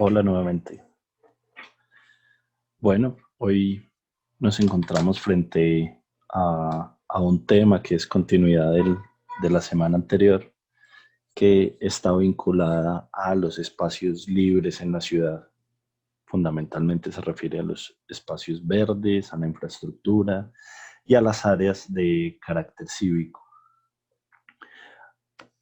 Hola nuevamente. Bueno, hoy nos encontramos frente a un tema que es continuidad de la semana anterior, que está vinculada a los espacios libres en la ciudad. Fundamentalmente se refiere a los espacios verdes, a la infraestructura y a las áreas de carácter cívico.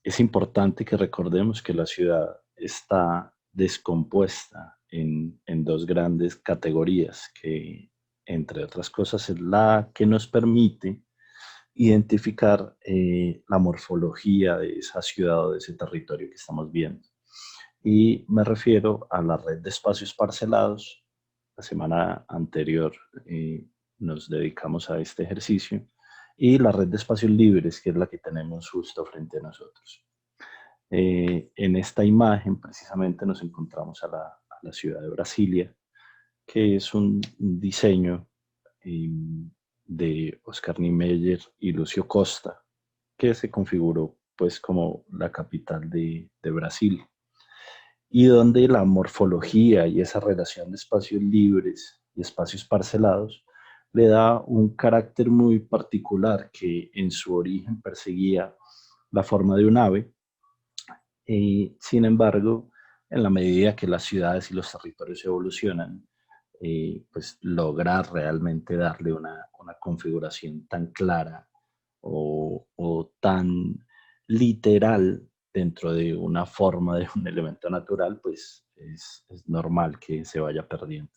Es importante que recordemos que la ciudad está descompuesta en dos grandes categorías, que entre otras cosas es la que nos permite identificar la morfología de esa ciudad o de ese territorio que estamos viendo. Y me refiero a la red de espacios parcelados. La semana anterior nos dedicamos a este ejercicio y la red de espacios libres, que es la que tenemos justo frente a nosotros. En esta imagen precisamente nos encontramos a la ciudad de Brasilia, que es un diseño eh, de Oscar Niemeyer y Lucio Costa, que se configuró pues como la capital de Brasil, y donde la morfología y esa relación de espacios libres y espacios parcelados le da un carácter muy particular que en su origen perseguía la forma de un ave. Sin embargo, en la medida que las ciudades y los territorios evolucionan, pues lograr realmente darle una configuración tan clara o tan literal dentro de una forma de un elemento natural, pues es normal que se vaya perdiendo.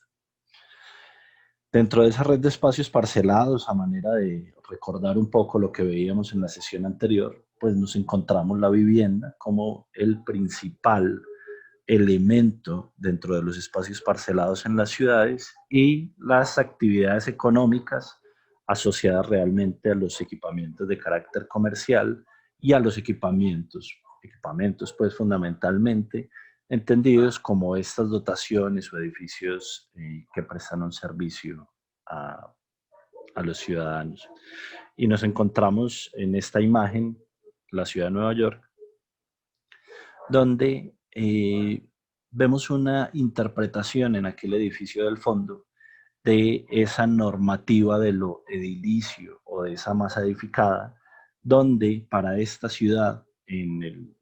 Dentro de esa red de espacios parcelados, a manera de recordar un poco lo que veíamos en la sesión anterior, pues nos encontramos la vivienda como el principal elemento dentro de los espacios parcelados en las ciudades y las actividades económicas asociadas realmente a los equipamientos de carácter comercial y a los equipamientos pues fundamentalmente entendidos como estas dotaciones o edificios que prestan un servicio a, a los ciudadanos. Y nos encontramos en esta imagen, la ciudad de Nueva York, donde vemos una interpretación en aquel edificio del fondo de esa normativa de lo edilicio o de esa masa edificada, donde para esta ciudad, en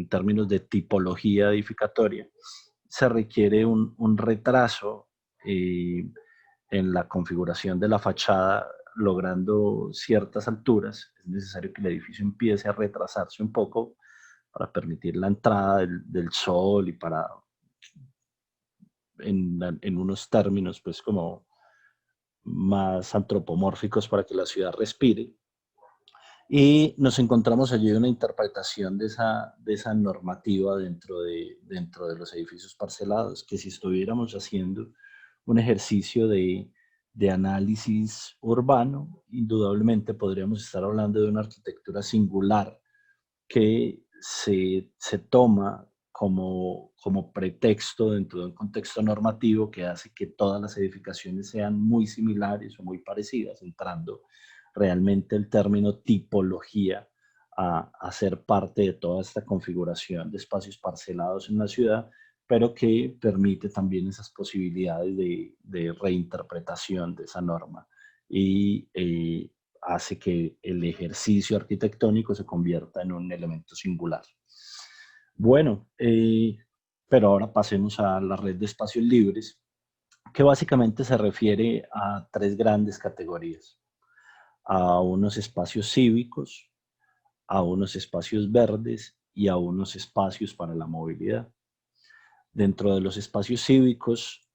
términos de tipología edificatoria, se requiere un retraso eh, en la configuración de la fachada, logrando ciertas alturas. Es necesario que el edificio empiece a retrasarse un poco para permitir la entrada del sol y para, en unos términos, pues como más antropomórficos para que la ciudad respire. Y nos encontramos allí una interpretación de esa normativa dentro de los edificios parcelados, que si estuviéramos haciendo un ejercicio de análisis urbano, indudablemente podríamos estar hablando de una arquitectura singular que se toma como pretexto dentro de un contexto normativo que hace que todas las edificaciones sean muy similares o muy parecidas, entrando realmente el término tipología a ser parte de toda esta configuración de espacios parcelados en la ciudad, pero que permite también esas posibilidades de reinterpretación de esa norma y hace que el ejercicio arquitectónico se convierta en un elemento singular. Bueno, pero ahora pasemos a la red de espacios libres, que básicamente se refiere a tres grandes categorías: a unos espacios cívicos, a unos espacios verdes y a unos espacios para la movilidad. Dentro de los espacios cívicos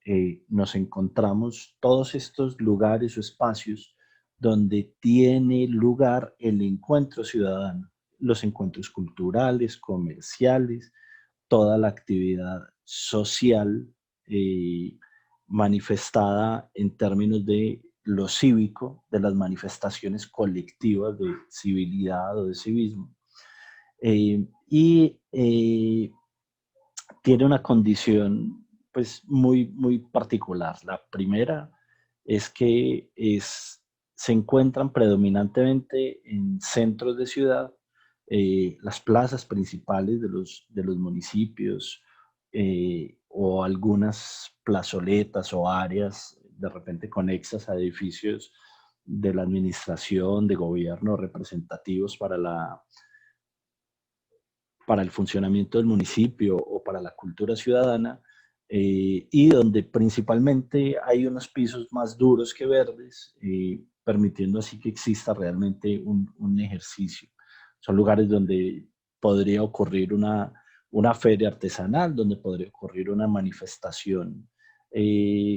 nos encontramos todos estos lugares o espacios donde tiene lugar el encuentro ciudadano, los encuentros culturales, comerciales, toda la actividad social eh, manifestada en términos de lo cívico, de las manifestaciones colectivas de civilidad o de civismo. Y tiene una condición pues muy particular. La primera es que se encuentran predominantemente en centros de ciudad, las plazas principales de los municipios o algunas plazoletas o áreas de repente conexas a edificios de la administración, de gobierno, representativos para el funcionamiento del municipio o para la cultura ciudadana, y donde principalmente hay unos pisos más duros que verdes, permitiendo así que exista realmente un ejercicio. Son lugares donde podría ocurrir una feria artesanal, donde podría ocurrir una manifestación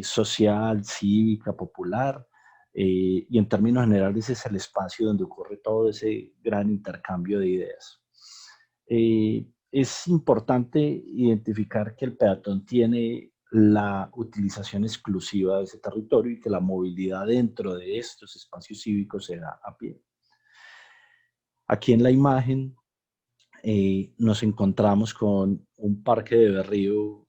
social, cívica, popular, y en términos generales es el espacio donde ocurre todo ese gran intercambio de ideas. Es importante identificar que el peatón tiene la utilización exclusiva de ese territorio y que la movilidad dentro de estos espacios cívicos se da a pie. Aquí en la imagen nos encontramos con un parque de Berrío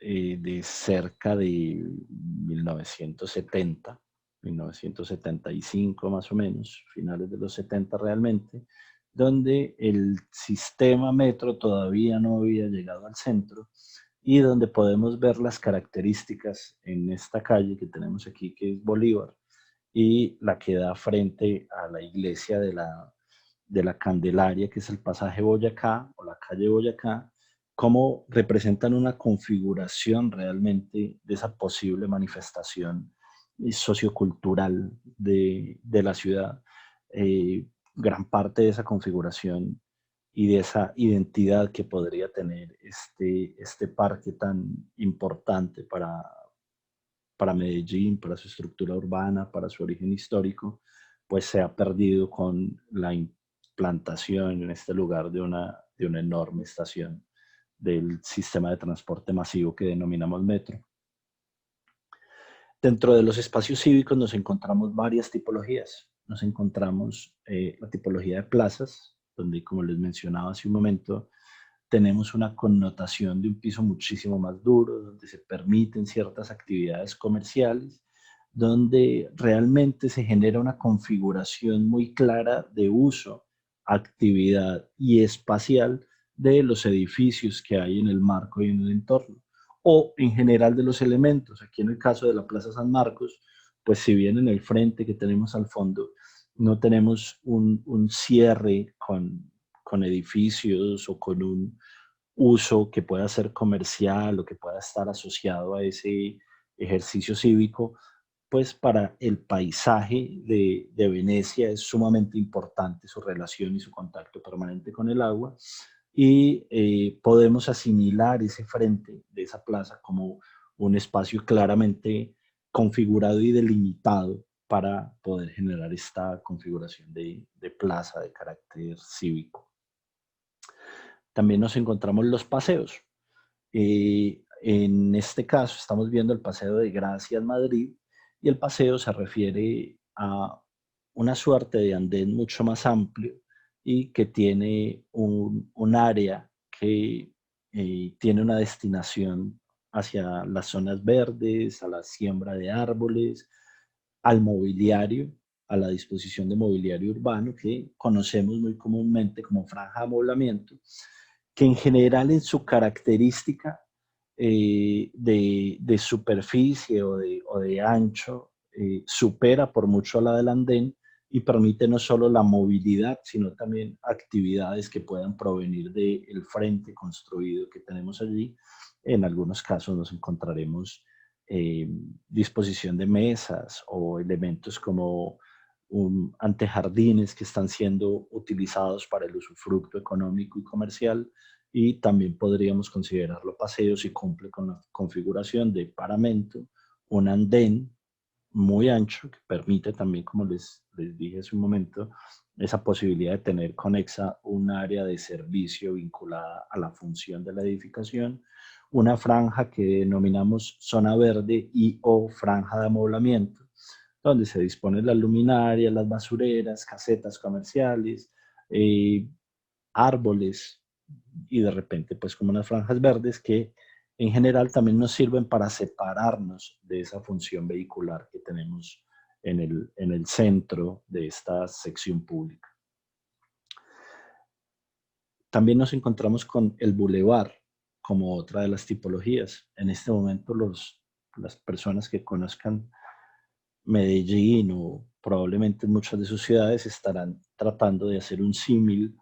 de cerca de 1970, 1975 más o menos, finales de los 70 realmente, donde el sistema metro todavía no había llegado al centro y donde podemos ver las características en esta calle que tenemos aquí, que es Bolívar, y la que da frente a la iglesia de la Candelaria, que es el pasaje Boyacá o la calle Boyacá, cómo representan una configuración realmente de esa posible manifestación sociocultural de la ciudad. Gran parte de esa configuración y de esa identidad que podría tener este parque tan importante para Medellín, para su estructura urbana, para su origen histórico, pues se ha perdido con la implantación en este lugar de una enorme estación del sistema de transporte masivo que denominamos metro. Dentro de los espacios cívicos nos encontramos varias tipologías. Nos encontramos la tipología de plazas, donde, como les mencionaba hace un momento, tenemos una connotación de un piso muchísimo más duro, donde se permiten ciertas actividades comerciales, donde realmente se genera una configuración muy clara de uso, actividad y espacial de los edificios que hay en el marco y en el entorno, o en general de los elementos. Aquí en el caso de la Plaza San Marcos, pues si bien en el frente que tenemos al fondo no tenemos un cierre con edificios o con un uso que pueda ser comercial o que pueda estar asociado a ese ejercicio cívico, pues para el paisaje de Venecia es sumamente importante su relación y su contacto permanente con el agua, y podemos asimilar ese frente de esa plaza como un espacio claramente configurado y delimitado para poder generar esta configuración de plaza de carácter cívico. También nos encontramos los paseos. En este caso estamos viendo el paseo de Gracia en Madrid, y el paseo se refiere a una suerte de andén mucho más amplio y que tiene un área que tiene una destinación hacia las zonas verdes, a la siembra de árboles, al mobiliario, a la disposición de mobiliario urbano que conocemos muy comúnmente como franja de amoblamiento, que en general en su característica de superficie o de ancho supera por mucho a la del andén y permite no solo la movilidad, sino también actividades que puedan provenir del frente construido que tenemos allí. En algunos casos nos encontraremos disposición de mesas o elementos como antejardines que están siendo utilizados para el usufructo económico y comercial, y también podríamos considerarlo paseo si cumple con la configuración de paramento, un andén muy ancho que permite también, como les dije hace un momento, esa posibilidad de tener conexa un área de servicio vinculada a la función de la edificación, una franja que denominamos zona verde y o franja de amoblamiento, donde se disponen las luminarias, las basureras, casetas comerciales, árboles, y de repente pues como unas franjas verdes que en general también nos sirven para separarnos de esa función vehicular que tenemos en el centro de esta sección pública. También nos encontramos con el bulevar. como otra de las tipologías. En este momento las personas que conozcan Medellín o probablemente muchas de sus ciudades estarán tratando de hacer un símil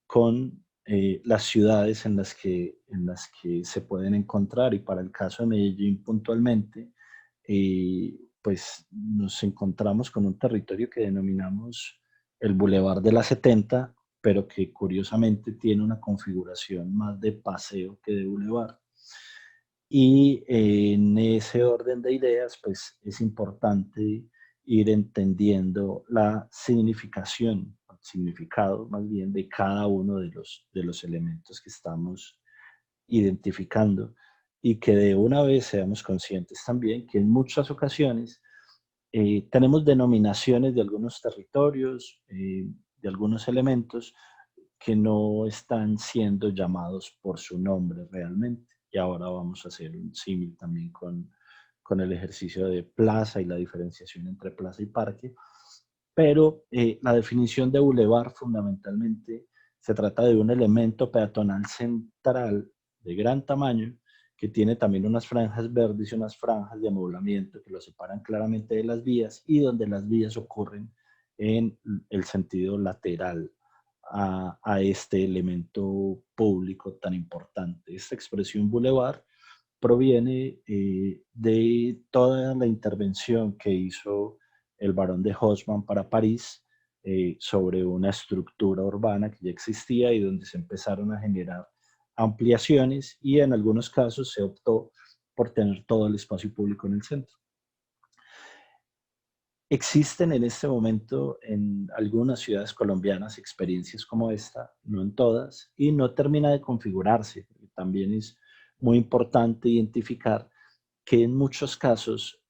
con las ciudades en las que se pueden encontrar. Y para el caso de Medellín puntualmente, pues nos encontramos con un territorio que denominamos el Boulevard de la 70, pero que curiosamente tiene una configuración más de paseo que de boulevard. Y en ese orden de ideas, pues es importante ir entendiendo la significación, el significado más bien de cada uno de los elementos que estamos identificando y que de una vez seamos conscientes también que en muchas ocasiones tenemos denominaciones de algunos territorios, de algunos elementos que no están siendo llamados por su nombre realmente. Y ahora vamos a hacer un símil también con el ejercicio de plaza y la diferenciación entre plaza y parque. Pero la definición de bulevar fundamentalmente se trata de un elemento peatonal central de gran tamaño que tiene también unas franjas verdes y unas franjas de amoblamiento que lo separan claramente de las vías y donde las vías ocurren en el sentido lateral a este elemento público tan importante. Esta expresión boulevard proviene de toda la intervención que hizo el barón de Haussmann para París sobre una estructura urbana que ya existía y donde se empezaron a generar ampliaciones y en algunos casos se optó por tener todo el espacio público en el centro. Existen en este momento en algunas ciudades colombianas experiencias como esta, no en todas, y no termina de configurarse. También es muy importante identificar que en muchos casos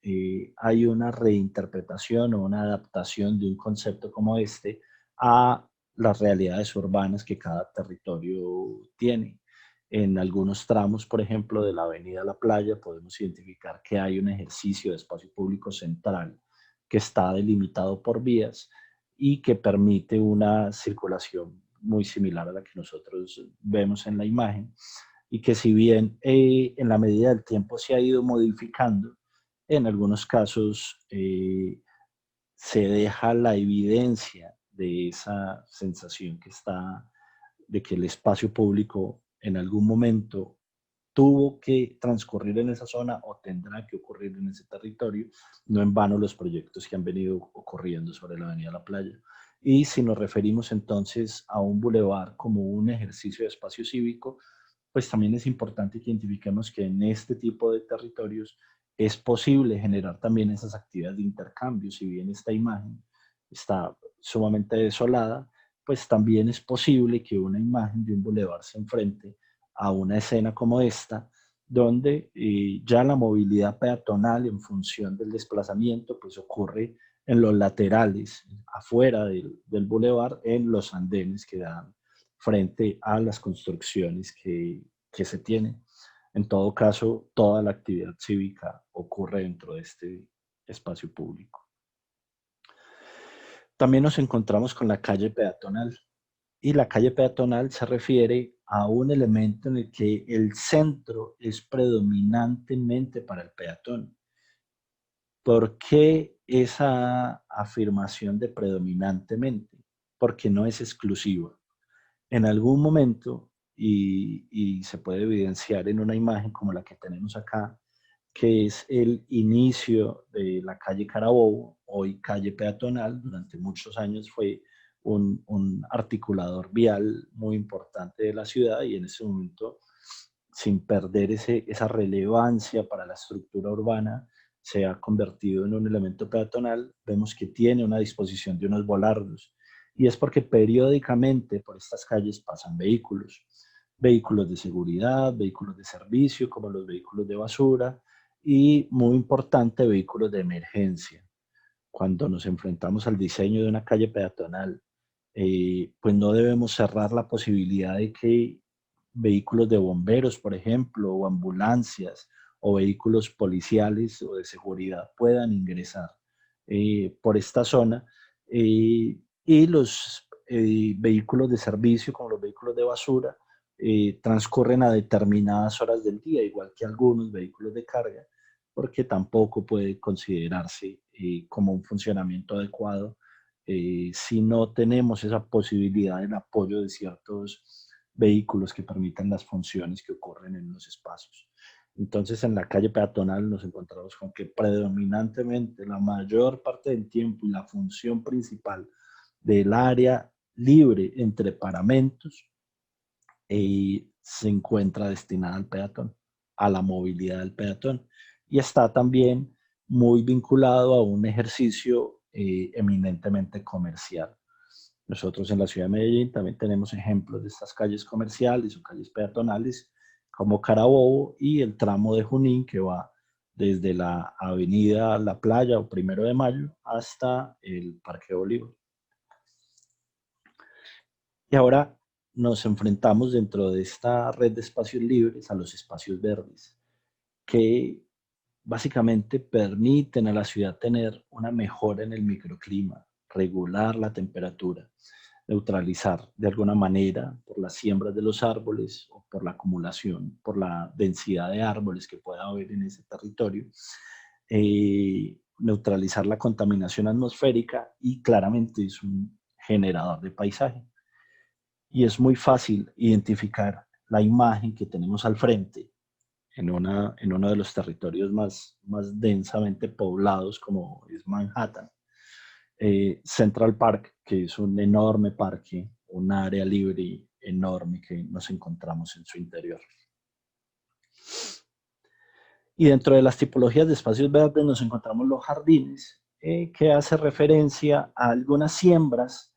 hay una reinterpretación o una adaptación de un concepto como este a las realidades urbanas que cada territorio tiene. En algunos tramos, por ejemplo, de la avenida La Playa, podemos identificar que hay un ejercicio de espacio público central que está delimitado por vías y que permite una circulación muy similar a la que nosotros vemos en la imagen y que si bien en la medida del tiempo se ha ido modificando, en algunos casos se deja la evidencia de esa sensación que está, de que el espacio público en algún momento tuvo que transcurrir en esa zona o tendrá que ocurrir en ese territorio, no en vano los proyectos que han venido ocurriendo sobre la Avenida La Playa. Y si nos referimos entonces a un bulevar como un ejercicio de espacio cívico, pues también es importante que identifiquemos que en este tipo de territorios es posible generar también esas actividades de intercambio. Si bien esta imagen está sumamente desolada, pues también es posible que una imagen de un bulevar se enfrente a una escena como esta, donde ya la movilidad peatonal en función del desplazamiento pues ocurre en los laterales, afuera del bulevar, en los andenes que dan frente a las construcciones que se tienen. En todo caso, toda la actividad cívica ocurre dentro de este espacio público. También nos encontramos con la calle peatonal. Y la calle peatonal se refiere a un elemento en el que el centro es predominantemente para el peatón. ¿Por qué esa afirmación de predominantemente? Porque no es exclusiva. En algún momento, y se puede evidenciar en una imagen como la que tenemos acá, que es el inicio de la calle Carabobo, hoy calle peatonal, durante muchos años fue un articulador vial muy importante de la ciudad y en ese momento, sin perder esa relevancia para la estructura urbana, se ha convertido en un elemento peatonal. Vemos que tiene una disposición de unos volardos y es porque periódicamente por estas calles pasan vehículos, vehículos de seguridad, vehículos de servicio como los vehículos de basura y muy importante vehículos de emergencia. Cuando nos enfrentamos al diseño de una calle peatonal, pues no debemos cerrar la posibilidad de que vehículos de bomberos, por ejemplo, o ambulancias, o vehículos policiales o de seguridad puedan ingresar por esta zona y los vehículos de servicio, como los vehículos de basura, transcurren a determinadas horas del día, igual que algunos vehículos de carga, porque tampoco puede considerarse como un funcionamiento adecuado si no tenemos esa posibilidad del apoyo de ciertos vehículos que permitan las funciones que ocurren en los espacios. Entonces, en la calle peatonal nos encontramos con que predominantemente la mayor parte del tiempo y la función principal del área libre entre paramentos se encuentra destinada al peatón, a la movilidad del peatón, y está también muy vinculado a un ejercicio eminentemente comercial. Nosotros en la ciudad de Medellín también tenemos ejemplos de estas calles comerciales o calles peatonales como Carabobo y el tramo de Junín que va desde la avenida La Playa o Primero de Mayo hasta el Parque Bolívar. Y ahora nos enfrentamos dentro de esta red de espacios libres a los espacios verdes, que básicamente permiten a la ciudad tener una mejora en el microclima, regular la temperatura, neutralizar de alguna manera por las siembras de los árboles o por la acumulación, por la densidad de árboles que pueda haber en ese territorio, neutralizar la contaminación atmosférica y claramente es un generador de paisaje. Y es muy fácil identificar la imagen que tenemos al frente en uno de los territorios más densamente poblados como es Manhattan. Central Park, que es un enorme parque, un área libre enorme que nos encontramos en su interior. Y dentro de las tipologías de espacios verdes nos encontramos los jardines, que hace referencia a algunas siembras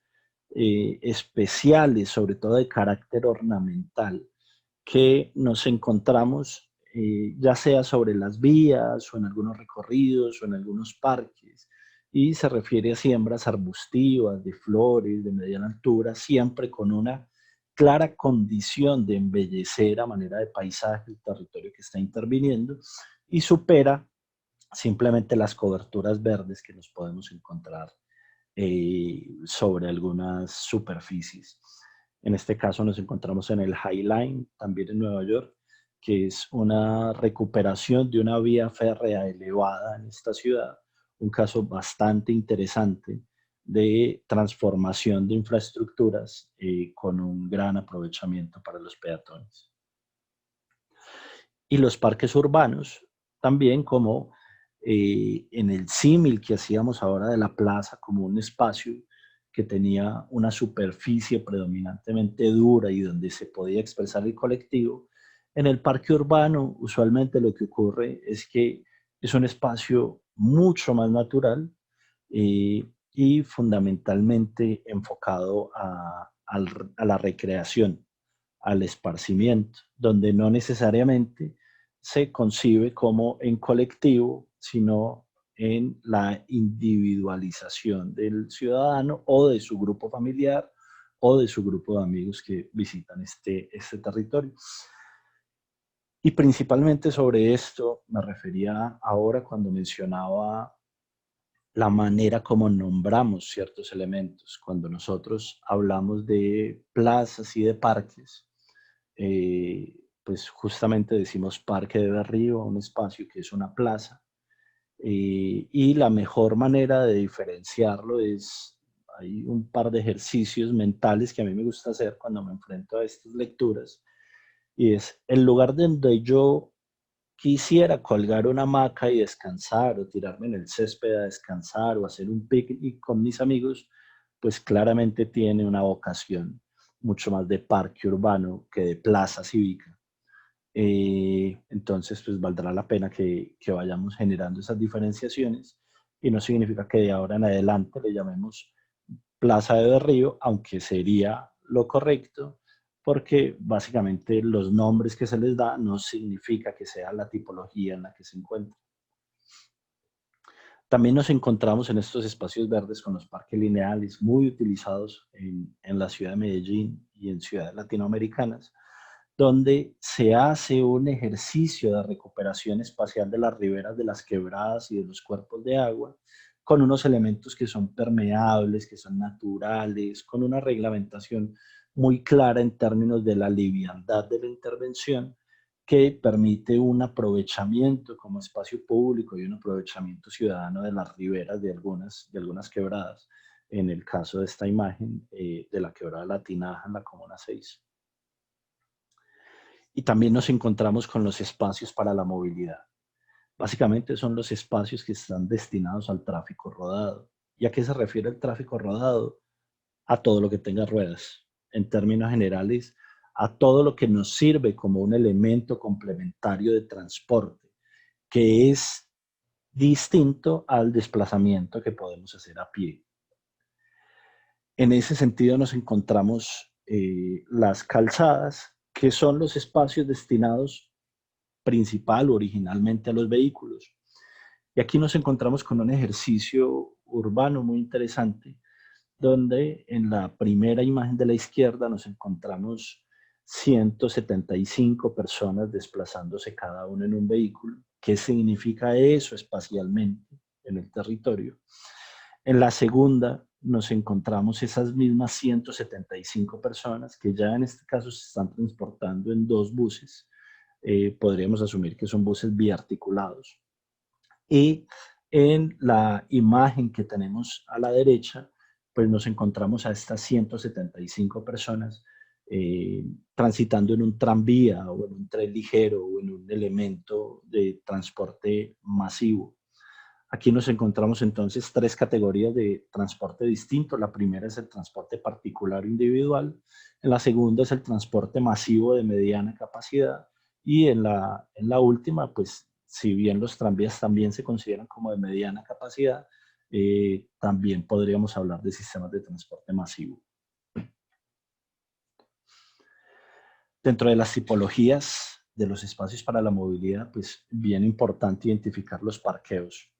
especiales, sobre todo de carácter ornamental, que nos encontramos ya sea sobre las vías o en algunos recorridos o en algunos parques, y se refiere a siembras arbustivas, de flores, de mediana altura, siempre con una clara condición de embellecer a manera de paisaje el territorio que está interviniendo y supera simplemente las coberturas verdes que nos podemos encontrar sobre algunas superficies. En este caso nos encontramos en el High Line, también en Nueva York, que es una recuperación de una vía férrea elevada en esta ciudad, un caso bastante interesante de transformación de infraestructuras con un gran aprovechamiento para los peatones. Y los parques urbanos también como en el símil que hacíamos ahora de la plaza como un espacio que tenía una superficie predominantemente dura y donde se podía expresar el colectivo, en el parque urbano usualmente lo que ocurre es que es un espacio mucho más natural y fundamentalmente enfocado a la recreación, al esparcimiento, donde no necesariamente se concibe como en colectivo, sino en la individualización del ciudadano o de su grupo familiar o de su grupo de amigos que visitan este territorio. Y principalmente sobre esto me refería ahora cuando mencionaba la manera como nombramos ciertos elementos. Cuando nosotros hablamos de plazas y de parques, pues justamente decimos Parque de Berrío, un espacio que es una plaza, y la mejor manera de diferenciarlo es, hay un par de ejercicios mentales que a mí me gusta hacer cuando me enfrento a estas lecturas, y es el lugar donde yo quisiera colgar una hamaca y descansar o tirarme en el césped a descansar o hacer un picnic con mis amigos, pues claramente tiene una vocación mucho más de parque urbano que de plaza cívica. Entonces, pues valdrá la pena que vayamos generando esas diferenciaciones y no significa que de ahora en adelante le llamemos Plaza de Berrío, aunque sería lo correcto, porque básicamente los nombres que se les da no significa que sea la tipología en la que se encuentra. También nos encontramos en estos espacios verdes con los parques lineales, muy utilizados en la ciudad de Medellín y en ciudades latinoamericanas, donde se hace un ejercicio de recuperación espacial de las riberas de las quebradas y de los cuerpos de agua, con unos elementos que son permeables, que son naturales, con una reglamentación muy clara en términos de la liviandad de la intervención, que permite un aprovechamiento como espacio público y un aprovechamiento ciudadano de las riberas de algunas quebradas, en el caso de esta imagen de la quebrada La Tinaja en la Comuna 6. Y también nos encontramos con los espacios para la movilidad. Básicamente son los espacios que están destinados al tráfico rodado. ¿Y a qué se refiere el tráfico rodado? A todo lo que tenga ruedas. En términos generales, a todo lo que nos sirve como un elemento complementario de transporte, que es distinto al desplazamiento que podemos hacer a pie. En ese sentido nos encontramos las calzadas, que son los espacios destinados principal o originalmente a los vehículos. Y aquí nos encontramos con un ejercicio urbano muy interesante, donde en la primera imagen de la izquierda nos encontramos 175 personas desplazándose cada uno en un vehículo. ¿Qué significa eso espacialmente en el territorio? En la segunda nos encontramos esas mismas 175 personas que ya en este caso se están transportando en dos buses. Podríamos asumir que son buses biarticulados. Y en la imagen que tenemos a la derecha, pues nos encontramos a estas 175 personas transitando en un tranvía o en un tren ligero o en un elemento de transporte masivo. Aquí nos encontramos entonces tres categorías de transporte distinto. La primera es el transporte particular o individual. En la segunda es el transporte masivo de mediana capacidad. Y en la última, pues si bien los tranvías también se consideran como de mediana capacidad, también podríamos hablar de sistemas de transporte masivo. Dentro de las tipologías de los espacios para la movilidad, pues bien importante identificar los parqueos.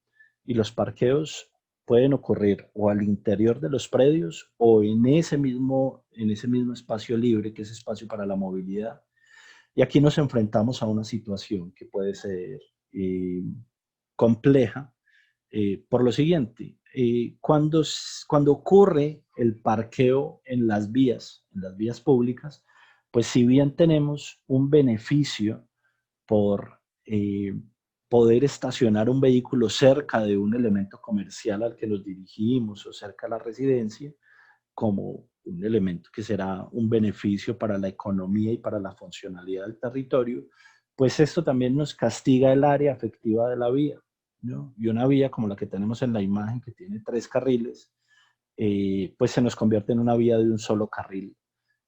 Y los parqueos pueden ocurrir o al interior de los predios o en ese mismo espacio libre, que es espacio para la movilidad. Y aquí nos enfrentamos a una situación que puede ser compleja por lo siguiente. Cuando ocurre el parqueo en las vías públicas, pues si bien tenemos un beneficio por poder estacionar un vehículo cerca de un elemento comercial al que nos dirigimos o cerca de la residencia, como un elemento que será un beneficio para la economía y para la funcionalidad del territorio, pues esto también nos castiga el área afectiva de la vía, ¿no? Y una vía como la que tenemos en la imagen, que tiene 3 carriles, pues se nos convierte en una vía de un solo carril,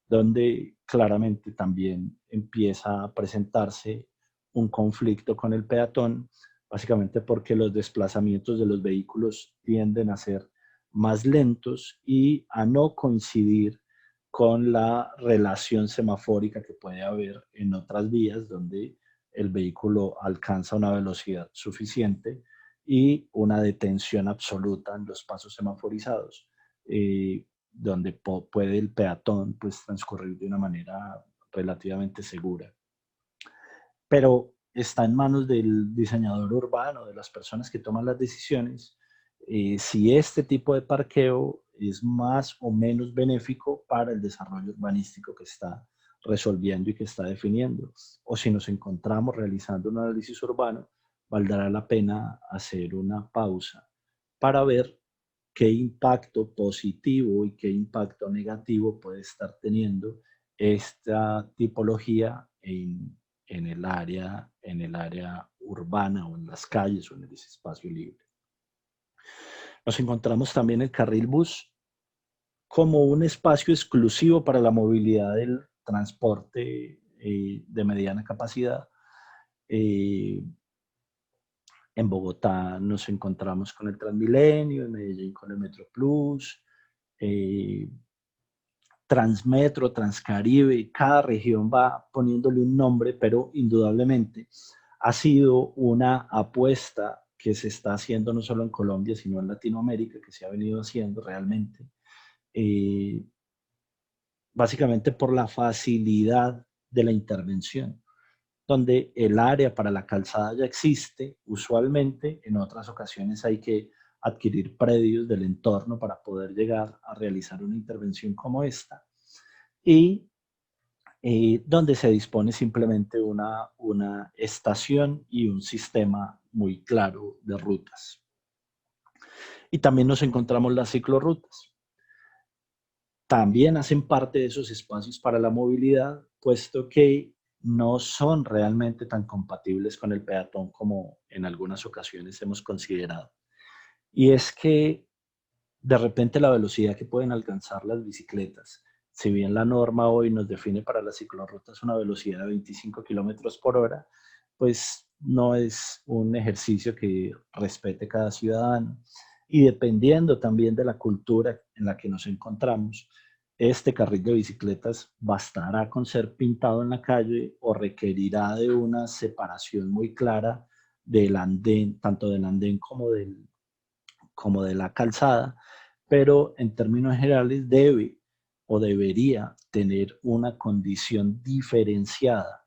donde claramente también empieza a presentarse un conflicto con el peatón, básicamente porque los desplazamientos de los vehículos tienden a ser más lentos y a no coincidir con la relación semafórica que puede haber en otras vías donde el vehículo alcanza una velocidad suficiente y una detención absoluta en los pasos semaforizados. Donde puede el peatón pues, transcurrir de una manera relativamente segura. Pero está en manos del diseñador urbano, de las personas que toman las decisiones, si este tipo de parqueo es más o menos benéfico para el desarrollo urbanístico que está resolviendo y que está definiendo. O si nos encontramos realizando un análisis urbano, valdrá la pena hacer una pausa para ver qué impacto positivo y qué impacto negativo puede estar teniendo esta tipología en el área urbana o en las calles o en ese espacio libre. Nos encontramos también el carril bus como un espacio exclusivo para la movilidad del transporte de mediana capacidad. Eh, en Bogotá nos encontramos con el Transmilenio, en Medellín con el Metroplus, eh, Transmetro, Transcaribe, cada región va poniéndole un nombre, pero indudablemente ha sido una apuesta que se está haciendo no solo en Colombia, sino en Latinoamérica, que se ha venido haciendo realmente, eh, básicamente por la facilidad de la intervención, donde el área para la calzada ya existe, usualmente en otras ocasiones hay que adquirir predios del entorno para poder llegar a realizar una intervención como esta. y donde se dispone simplemente una estación y un sistema muy claro de rutas. Y también nos encontramos las ciclorrutas. También hacen parte de esos espacios para la movilidad, puesto que no son realmente tan compatibles con el peatón como en algunas ocasiones hemos considerado. Y es que de repente la velocidad que pueden alcanzar las bicicletas, si bien la norma hoy nos define para las ciclorrutas una velocidad de 25 kilómetros por hora, pues no es un ejercicio que respete cada ciudadano. Y dependiendo también de la cultura en la que nos encontramos, este carril de bicicletas bastará con ser pintado en la calle o requerirá de una separación muy clara del andén, tanto del andén como de la calzada, pero en términos generales debe o debería tener una condición diferenciada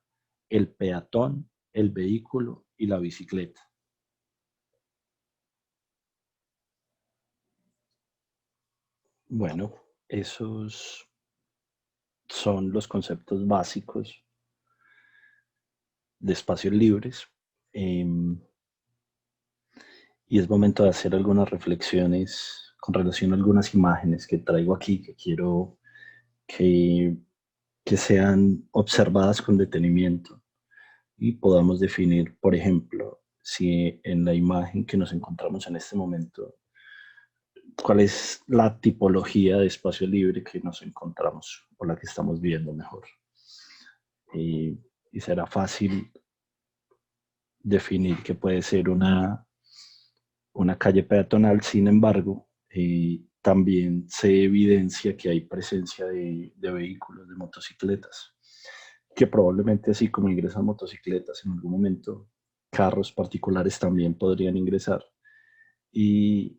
el peatón, el vehículo y la bicicleta. Bueno, esos son los conceptos básicos de espacios libres. Eh, y es momento de hacer algunas reflexiones con relación a algunas imágenes que traigo aquí que quiero que, que sean observadas con detenimiento y podamos definir, por ejemplo, si en la imagen que nos encontramos en este momento, cuál es la tipología de espacio libre que nos encontramos o la que estamos viendo mejor. Y, y será fácil definir que puede ser una calle peatonal. Sin embargo, también se evidencia que hay presencia de vehículos, de motocicletas, que probablemente así como ingresan motocicletas en algún momento, carros particulares también podrían ingresar. Y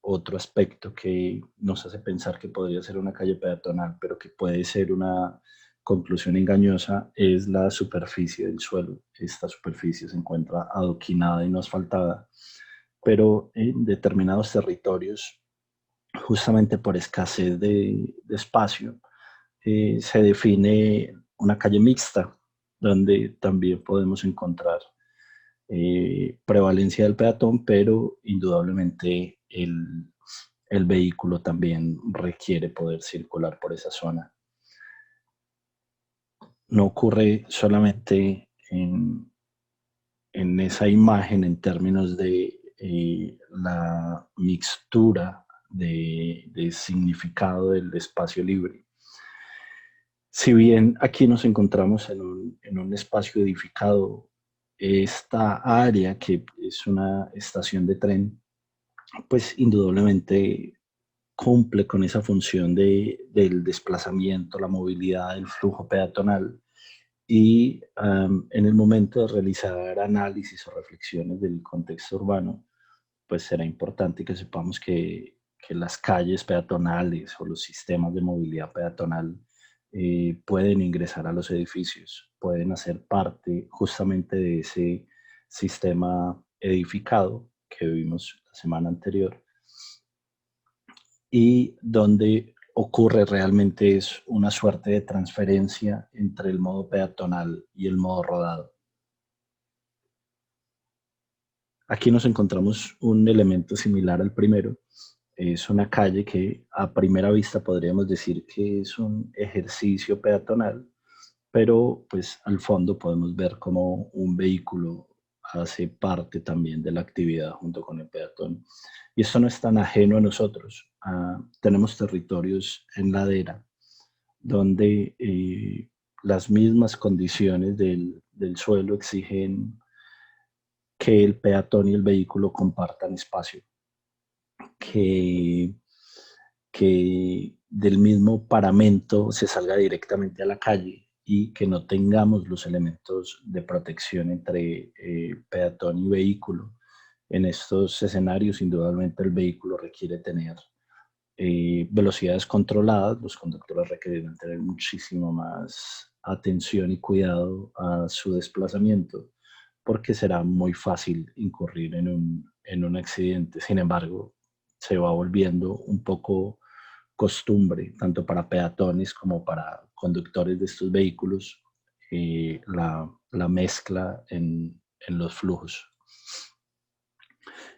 otro aspecto que nos hace pensar que podría ser una calle peatonal, pero que puede ser una conclusión engañosa, es la superficie del suelo. Esta superficie se encuentra adoquinada y no asfaltada, pero en determinados territorios, justamente por escasez de espacio, se define una calle mixta, donde también podemos encontrar prevalencia del peatón, pero indudablemente el vehículo también requiere poder circular por esa zona. No ocurre solamente en esa imagen en términos de la mixtura de significado del espacio libre. Si bien aquí nos encontramos en un espacio edificado, esta área que es una estación de tren, pues indudablemente cumple con esa función del desplazamiento, la movilidad, el flujo peatonal. Y en el momento de realizar análisis o reflexiones del contexto urbano, pues será importante que sepamos que las calles peatonales o los sistemas de movilidad peatonal pueden ingresar a los edificios, pueden hacer parte justamente de ese sistema edificado que vimos la semana anterior y donde ocurre realmente es una suerte de transferencia entre el modo peatonal y el modo rodado. Aquí nos encontramos un elemento similar al primero. Es una calle que a primera vista podríamos decir que es un ejercicio peatonal, pero pues al fondo podemos ver cómo un vehículo hace parte también de la actividad junto con el peatón. Y esto no es tan ajeno a nosotros. Tenemos territorios en ladera donde las mismas condiciones del suelo exigen que el peatón y el vehículo compartan espacio, que, que del mismo paramento se salga directamente a la calle y que no tengamos los elementos de protección entre peatón y vehículo. En estos escenarios, indudablemente el vehículo requiere tener velocidades controladas, los conductores requerirán tener muchísimo más atención y cuidado a su desplazamiento, porque será muy fácil incurrir en un accidente. Sin embargo, se va volviendo un poco costumbre, tanto para peatones como para conductores de estos vehículos, la mezcla en los flujos.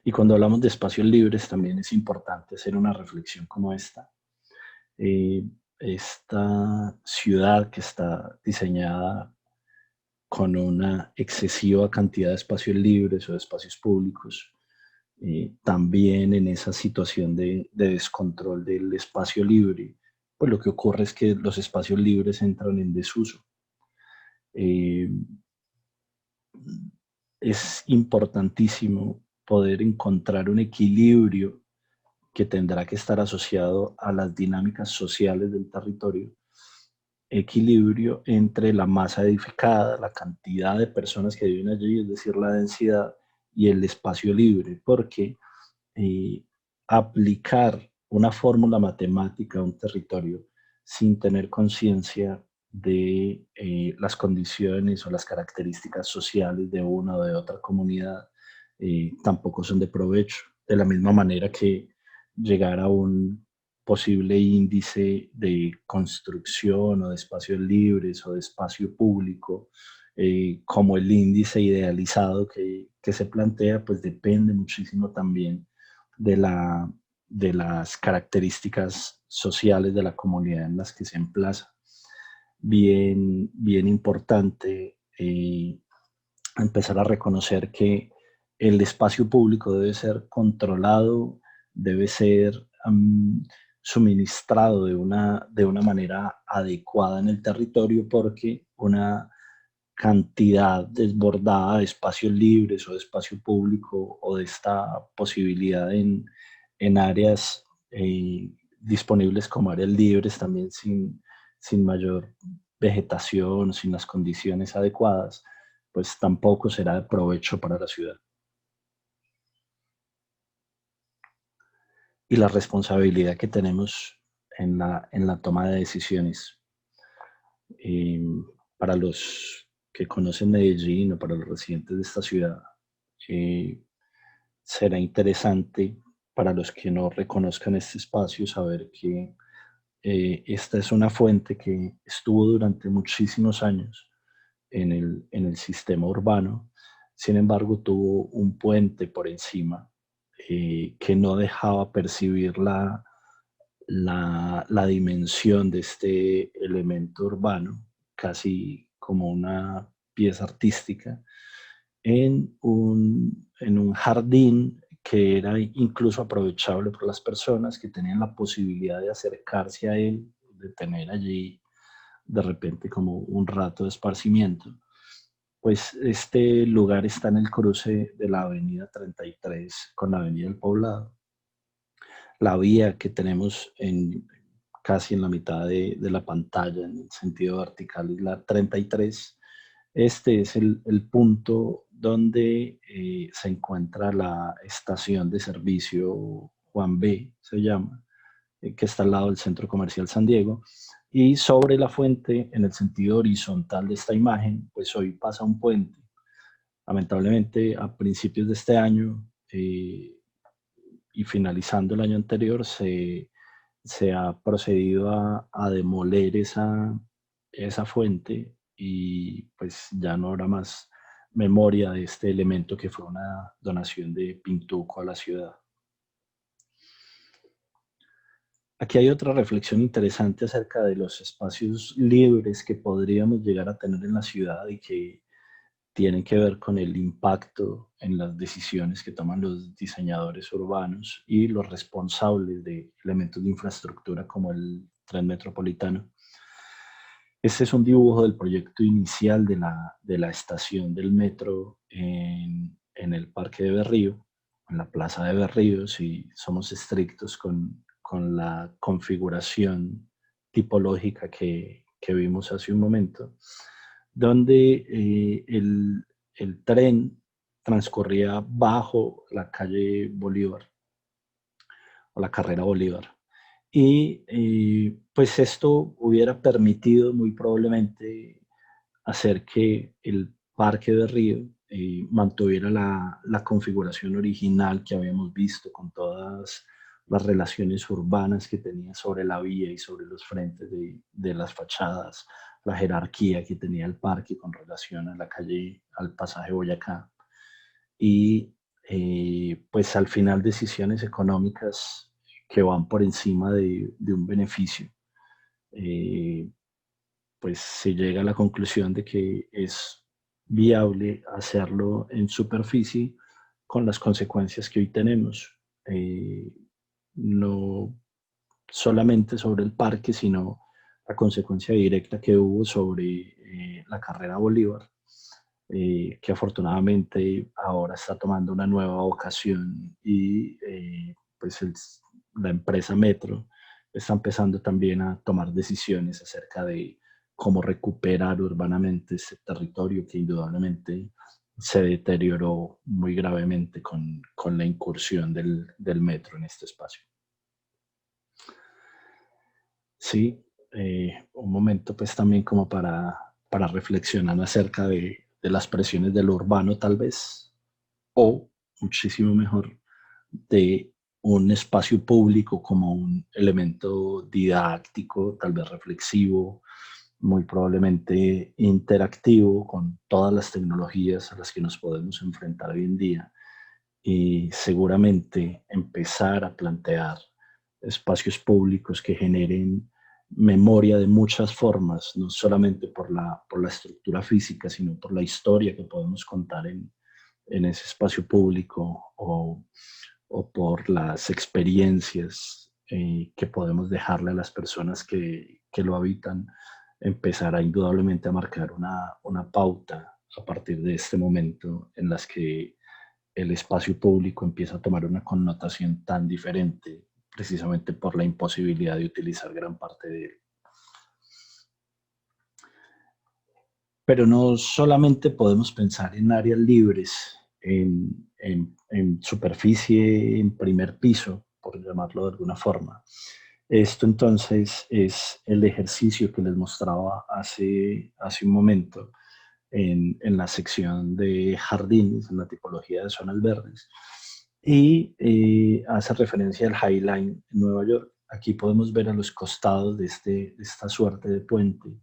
Y cuando hablamos de espacios libres, también es importante hacer una reflexión como esta. Eh, Esta ciudad que está diseñada con una excesiva cantidad de espacios libres o de espacios públicos, también en esa situación de descontrol del espacio libre, pues lo que ocurre es que los espacios libres entran en desuso. Eh, es importantísimo poder encontrar un equilibrio que tendrá que estar asociado a las dinámicas sociales del territorio, equilibrio entre la masa edificada, la cantidad de personas que viven allí, es decir, la densidad, y el espacio libre, porque eh, aplicar una fórmula matemática a un territorio sin tener conciencia de las condiciones o las características sociales de una o de otra comunidad tampoco son de provecho. De la misma manera que llegar a un posible índice de construcción o de espacios libres o de espacio público, como el índice idealizado que se plantea, pues depende muchísimo también de, la, de las características sociales de la comunidad en las que se emplaza. Bien importante empezar a reconocer que el espacio público debe ser controlado, debe ser suministrado de una manera adecuada en el territorio, porque una cantidad desbordada de espacios libres o de espacio público o de esta posibilidad en áreas disponibles como áreas libres también sin mayor vegetación, sin las condiciones adecuadas, pues tampoco será de provecho para la ciudad. Y la responsabilidad que tenemos en la toma de decisiones. Eh, para los que conocen Medellín o para los residentes de esta ciudad, eh, será interesante para los que no reconozcan este espacio saber que esta es una fuente que estuvo durante muchísimos años en el sistema urbano. Sin embargo, tuvo un puente por encima que no dejaba percibir la dimensión de este elemento urbano, casi como una pieza artística, en un jardín que era incluso aprovechable por las personas que tenían la posibilidad de acercarse a él, de tener allí de repente como un rato de esparcimiento. Pues este lugar está en el cruce de la avenida 33 con la avenida del Poblado. La vía que tenemos casi en la mitad de la pantalla en el sentido vertical es la 33. Este es el punto donde se encuentra la estación de servicio Juan B, se llama, que está al lado del Centro Comercial San Diego. Y sobre la fuente, en el sentido horizontal de esta imagen, pues hoy pasa un puente. Lamentablemente, a principios de este año y finalizando el año anterior, se ha procedido a demoler esa fuente y pues ya no habrá más memoria de este elemento que fue una donación de Pintuco a la ciudad. Aquí hay otra reflexión interesante acerca de los espacios libres que podríamos llegar a tener en la ciudad y que tienen que ver con el impacto en las decisiones que toman los diseñadores urbanos y los responsables de elementos de infraestructura como el tren metropolitano. Este es un dibujo del proyecto inicial de la estación del metro en el Parque de Berrío, en la Plaza de Berrío, si somos estrictos con la configuración tipológica que vimos hace un momento, donde el tren transcurría bajo la calle Bolívar o la carrera Bolívar. Y pues esto hubiera permitido muy probablemente hacer que el Parque de Río mantuviera la configuración original que habíamos visto con todas las relaciones urbanas que tenía sobre la vía y sobre los frentes de las fachadas, la jerarquía que tenía el parque con relación a la calle, al pasaje Boyacá. Y pues al final decisiones económicas que van por encima de un beneficio. Eh, pues se llega a la conclusión de que es viable hacerlo en superficie con las consecuencias que hoy tenemos. No solamente sobre el parque, sino la consecuencia directa que hubo sobre la carrera Bolívar, que afortunadamente ahora está tomando una nueva vocación y pues la empresa Metro está empezando también a tomar decisiones acerca de cómo recuperar urbanamente este territorio que indudablemente se deterioró muy gravemente con la incursión del metro en este espacio. Sí, un momento pues también como para reflexionar acerca de las presiones de lo urbano tal vez, o muchísimo mejor, de un espacio público como un elemento didáctico, tal vez reflexivo, muy probablemente interactivo con todas las tecnologías a las que nos podemos enfrentar hoy en día y seguramente empezar a plantear espacios públicos que generen memoria de muchas formas, no solamente por la estructura física, sino por la historia que podemos contar en ese espacio público o por las experiencias que podemos dejarle a las personas que lo habitan, empezará indudablemente a marcar una pauta a partir de este momento en las que el espacio público empieza a tomar una connotación tan diferente precisamente por la imposibilidad de utilizar gran parte de él. Pero no solamente podemos pensar en áreas libres, en superficie, en primer piso, por llamarlo de alguna forma. Esto entonces es el ejercicio que les mostraba hace un momento en la sección de jardines, en la tipología de zonas verdes, y hace referencia al High Line en Nueva York. Aquí podemos ver a los costados de esta suerte de puente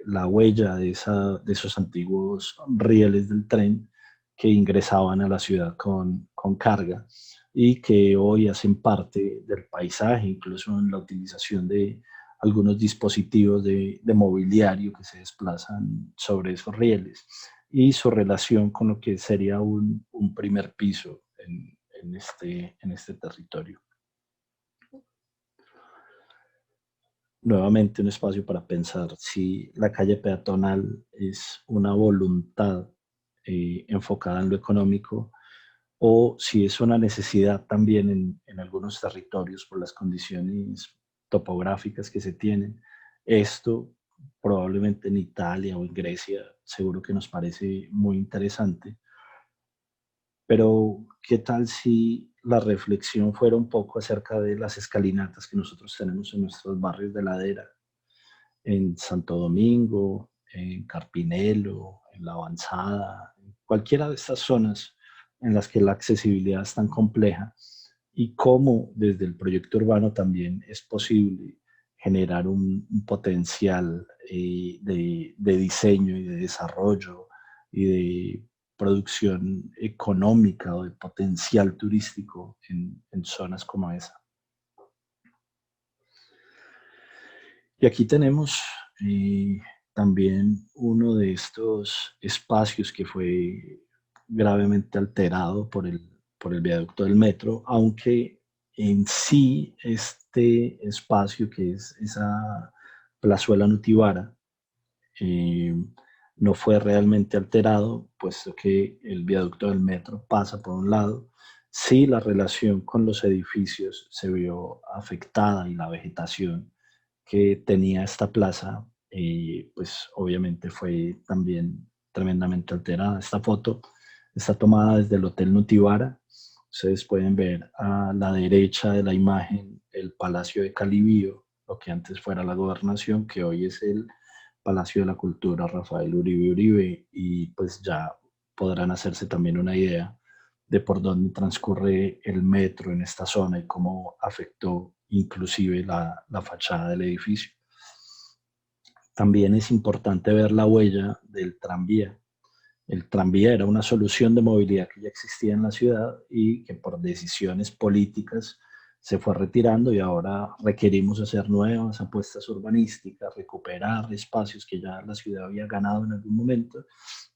la huella de esos antiguos rieles del tren que ingresaban a la ciudad con carga y que hoy hacen parte del paisaje, incluso en la utilización de algunos dispositivos de mobiliario que se desplazan sobre esos rieles y su relación con lo que sería un primer piso en este territorio. Nuevamente un espacio para pensar si la calle peatonal es una voluntad enfocada en lo económico o si es una necesidad también en algunos territorios por las condiciones topográficas que se tienen. Esto probablemente en Italia o en Grecia seguro que nos parece muy interesante, pero ¿qué tal si la reflexión fuera un poco acerca de las escalinatas que nosotros tenemos en nuestros barrios de ladera? En Santo Domingo, en Carpinelo, en La Avanzada, en cualquiera de estas zonas en las que la accesibilidad es tan compleja y cómo desde el proyecto urbano también es posible generar un potencial de diseño y de desarrollo y de producción económica o de potencial turístico en zonas como esa. Y aquí tenemos eh, también uno de estos espacios que fue gravemente alterado por el viaducto del metro, aunque en sí este espacio que es esa plazuela Nutibara eh, no fue realmente alterado, puesto que el viaducto del metro pasa por un lado. Sí, la relación con los edificios se vio afectada y la vegetación que tenía esta plaza, pues obviamente fue también tremendamente alterada. Esta foto está tomada desde el Hotel Nutibara. Ustedes pueden ver a la derecha de la imagen el Palacio de Calibío, lo que antes fuera la gobernación, que hoy es el Palacio de la Cultura Rafael Uribe Uribe, y pues ya podrán hacerse también una idea de por dónde transcurre el metro en esta zona y cómo afectó inclusive la fachada del edificio. También es importante ver la huella del tranvía. El tranvía era una solución de movilidad que ya existía en la ciudad y que por decisiones políticas se fue retirando, y ahora requerimos hacer nuevas apuestas urbanísticas, recuperar espacios que ya la ciudad había ganado en algún momento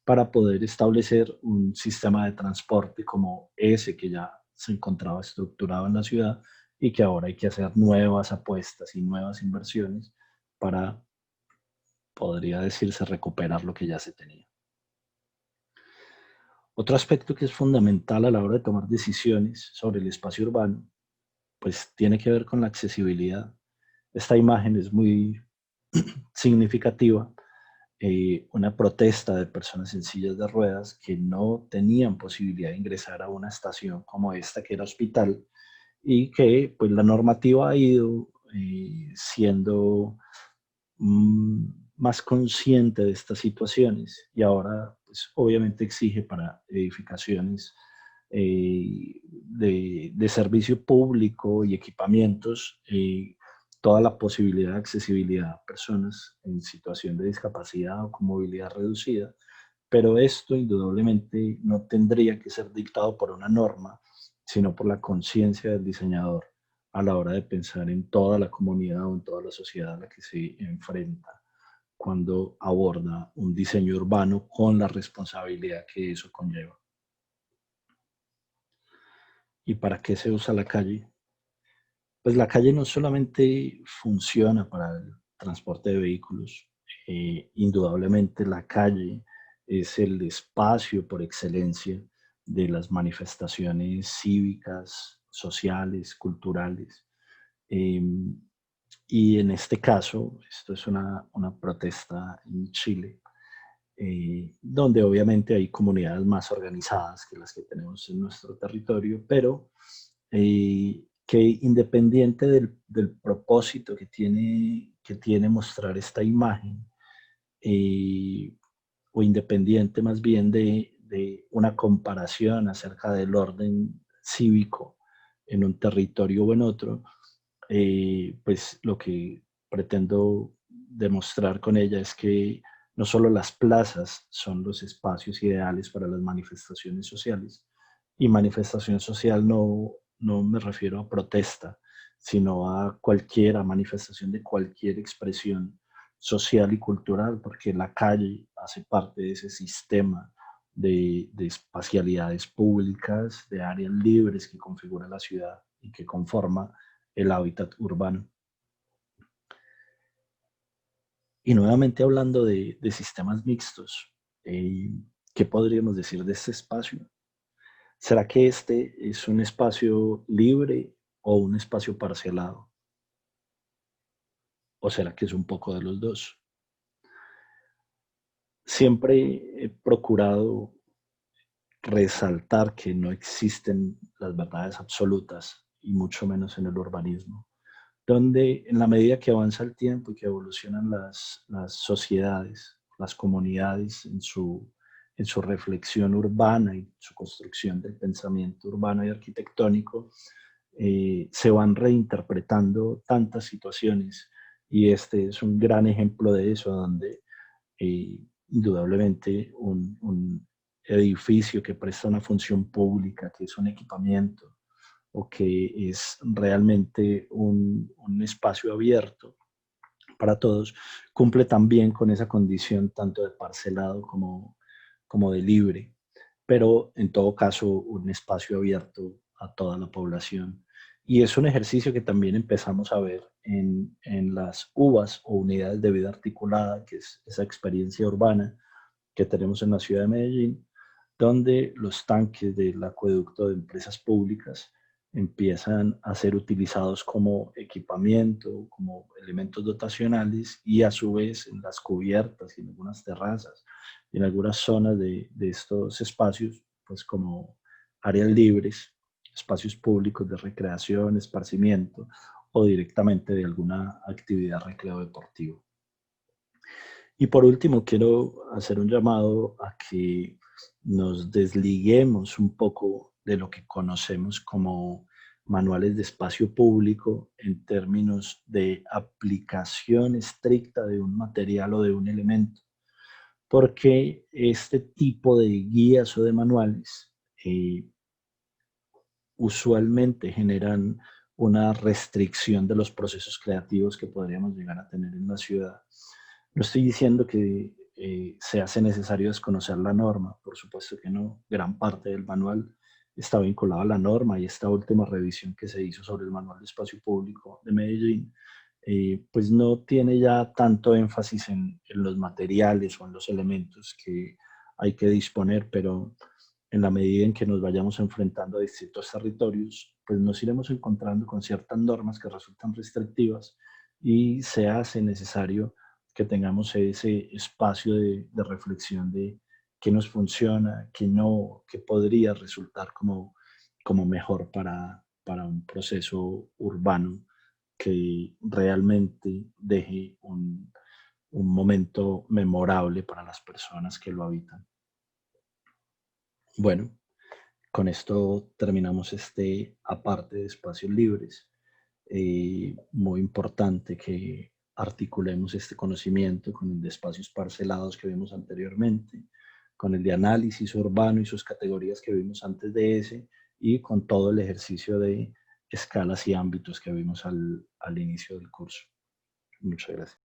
para poder establecer un sistema de transporte como ese que ya se encontraba estructurado en la ciudad y que ahora hay que hacer nuevas apuestas y nuevas inversiones para, podría decirse, recuperar lo que ya se tenía. Otro aspecto que es fundamental a la hora de tomar decisiones sobre el espacio urbano, pues tiene que ver con la accesibilidad. Esta imagen es muy significativa, una protesta de personas en sillas de ruedas que no tenían posibilidad de ingresar a una estación como esta, que era Hospital, y que pues la normativa ha ido siendo más consciente de estas situaciones, y ahora pues obviamente exige para edificaciones de servicio público y equipamientos toda la posibilidad de accesibilidad a personas en situación de discapacidad o con movilidad reducida, pero esto indudablemente no tendría que ser dictado por una norma, sino por la conciencia del diseñador a la hora de pensar en toda la comunidad o en toda la sociedad a la que se enfrenta cuando aborda un diseño urbano con la responsabilidad que eso conlleva. ¿Y para qué se usa la calle? Pues la calle no solamente funciona para el transporte de vehículos, indudablemente la calle es el espacio por excelencia de las manifestaciones cívicas, sociales, culturales. Eh, y en este caso, esto es una protesta en Chile, donde obviamente hay comunidades más organizadas que las que tenemos en nuestro territorio, pero que independiente del propósito que tiene mostrar esta imagen, eh, o independiente más bien de una comparación acerca del orden cívico en un territorio o en otro, pues lo que pretendo demostrar con ella es que no solo las plazas son los espacios ideales para las manifestaciones sociales, y manifestación social no me refiero a protesta, sino a cualquier manifestación de cualquier expresión social y cultural, porque la calle hace parte de ese sistema de espacialidades públicas, de áreas libres que configura la ciudad y que conforma el hábitat urbano. Y nuevamente hablando de sistemas mixtos, eh, ¿qué podríamos decir de este espacio? ¿Será que este es un espacio libre o un espacio parcelado? ¿O será que es un poco de los dos? Siempre he procurado resaltar que no existen las verdades absolutas, y mucho menos en el urbanismo, donde en la medida que avanza el tiempo y que evolucionan las sociedades, las comunidades en su reflexión urbana y su construcción del pensamiento urbano y arquitectónico, se van reinterpretando tantas situaciones, y este es un gran ejemplo de eso, donde indudablemente un edificio que presta una función pública, que es un equipamiento o que es realmente un espacio abierto para todos, cumple también con esa condición tanto de parcelado como de libre, pero en todo caso un espacio abierto a toda la población. Y es un ejercicio que también empezamos a ver en las UVAs o unidades de vida articulada, que es esa experiencia urbana que tenemos en la ciudad de Medellín, donde los tanques del acueducto de empresas públicas empiezan a ser utilizados como equipamiento, como elementos dotacionales, y a su vez en las cubiertas y en algunas terrazas y en algunas zonas de estos espacios, pues como áreas libres, espacios públicos de recreación, esparcimiento o directamente de alguna actividad recreo deportivo. Y por último, quiero hacer un llamado a que nos desliguemos un poco de lo que conocemos como manuales de espacio público en términos de aplicación estricta de un material o de un elemento, porque este tipo de guías o de manuales usualmente generan una restricción de los procesos creativos que podríamos llegar a tener en la ciudad. No estoy diciendo que se hace necesario desconocer la norma, por supuesto que no. Gran parte del manual está vinculado a la norma y esta última revisión que se hizo sobre el manual de espacio público de Medellín, pues no tiene ya tanto énfasis en los materiales o en los elementos que hay que disponer, pero en la medida en que nos vayamos enfrentando a distintos territorios, pues nos iremos encontrando con ciertas normas que resultan restrictivas y se hace necesario que tengamos ese espacio de reflexión de qué nos funciona, qué no, qué podría resultar como mejor para un proceso urbano que realmente deje un momento memorable para las personas que lo habitan. Bueno, con esto terminamos este aparte de espacios libres. Muy importante que articulemos este conocimiento con el de espacios parcelados que vimos anteriormente, con el de análisis urbano y sus categorías que vimos antes de ese, y con todo el ejercicio de escalas y ámbitos que vimos al inicio del curso. Muchas gracias.